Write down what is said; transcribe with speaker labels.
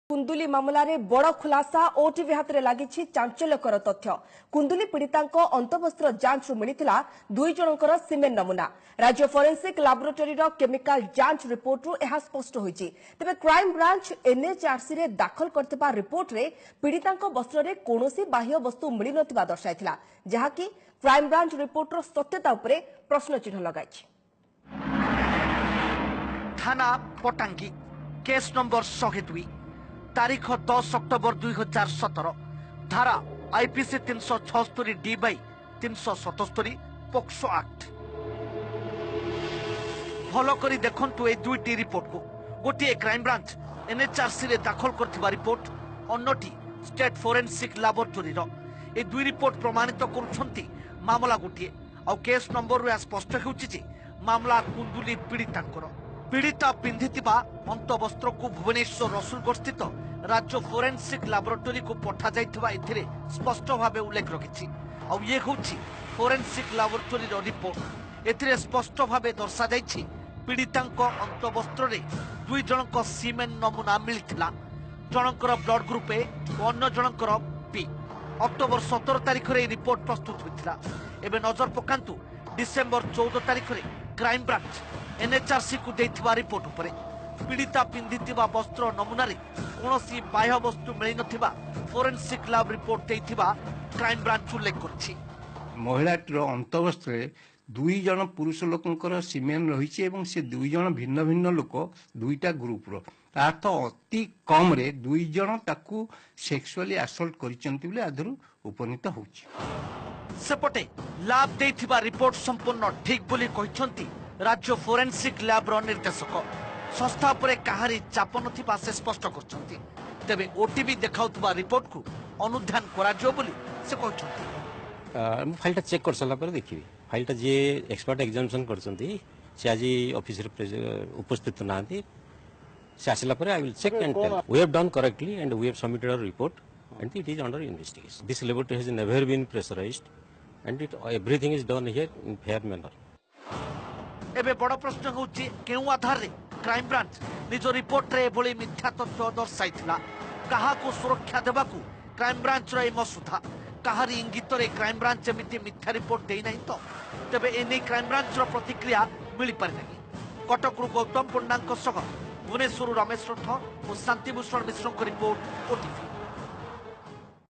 Speaker 1: कुंदुली मामलें बड़ खुलासा ओटीवी हाथ में लगी चांचल्यकर तथ्य। कुंदुली पीड़िता अंतवस्त्र जांच मिलता 2 जनकर सीमेंट नमूना। राज्य फोरेंसिक लैबोरेटरी केमिकल जांच रिपोर्ट यह स्पष्ट होती। तेज क्राइम ब्रांच एनएचआरसी रे दाखल करथिबा रिपोर्ट रे पीड़िता वस्त्र में कौन बाह्य वस्तु मिल न दर्शाइथिला, जहाँकि क्राइम ब्रांच रिपोर्ट रो सत्यता उपरे प्रश्न चिन्ह लगाई।
Speaker 2: थाना पटांगी केस नंबर 102 तारीख 10 अक्टोबर 2017 धारा IPC 376 D by 377 POCSO act. भलो करी देखंतु ए दुईटी रिपोर्ट को। गोटे क्राइम ब्रांच एनएचआरसी रे दाखल करथिबा रिपोर्ट, अन्यटी स्टेट फोरेंसिक लैबोरेटरी रो। ए दुई रिपोर्ट प्रमाणित करूछंती मामला गोटे आ केस नंबर रे स्पष्ट हेउची जे मामला कुंदुली पीड़िता पिंधिथिबा अंतवस्त्र को भुवनेश्वर रसूलगढ़ स्थित राज्य फोरेंसिक लैबोरेटरी को पठा जाइथिबा एथिरे स्पष्ट भावे उल्लेख रखिछि। आ ये होछि फोरेंसिक लैबोरेटरी रो रिपोर्ट। एथिरे स्पष्ट भावे दर्शा जाइछि पीड़ितांक अंतवस्त्र रे 2 जनक सीमेंट नमूना मिलिथिला। जनकर ब्लड ग्रुप ए और अन्य जनकर बी। अक्टोबर 17 तारिख रे रिपोर्ट प्रस्तुत होइथिला। एबे नजर पकांतु डिसेंबर 14 तारिख रे क्राइम ब्रांच एनएचआरसी को देथिबा रिपोर्ट उपरे। पीड़िता पिंधिथिबा वस्त्र नमूना रे कोनोसी बाह्य वस्तु मिल नथिबा फोरेंसिक लैब रिपोर्ट देथिबा क्राइम ब्रांच उल्लेख करछि।
Speaker 3: महिलाटीर अंतवस्त्र 2 जन पुरुष लोकंकर सीमेन रही एवं से 2 जन भिन्न भिन्न लोक 2टा ग्रुप रो अर्थ अति कम रे 2 जन ताकू सेक्सुअली असल्ट करिसंती बोले आधरु उपनीत होछि।
Speaker 2: सेपटे लैब देथिबा रिपोर्ट संपूर्ण ठीक बोली कहिसंती राज्य फोरेंसिक लैब रो निर्देशक। संस्था पर कहारी चाप नथिबा से स्पष्ट करछंती। तेबे ओटीवी देखाउतबा रिपोर्ट को अनुध्यान करा जो बोली से कहछंती।
Speaker 4: फाइलटा चेक कर सला पर देखिबी। फाइलटा जे एक्सपर्ट एग्जामिनेशन करछंती से आज ऑफिस रे उपस्थित नांती से आसला पर I will check and tell we have done correctly and we have submitted our report and it is under investigation. This laboratory has never been pressurised and it everything is done here in fair manner.
Speaker 2: एबे बड़ प्रश्न होछि केउ आधार रे crime branch निज report रे एभली मिथ्या तथ्य दर्शाइथिला। काहाकू सुरक्षा देबाकू क्राइम ब्रांच रे मसुधा काहारी इंगित रे क्राइम ब्रांच एमिति मिथ्या रिपोर्ट देई नाही तो तबे एने क्राइम ब्रांच रो प्रतिक्रिया मिली पारे नाही। कटक रु गौतम पंडांक सह भुवनेश्वर रमेश रथ और शांतिभूषण मिश्र को रिपोर्ट ओटीवी।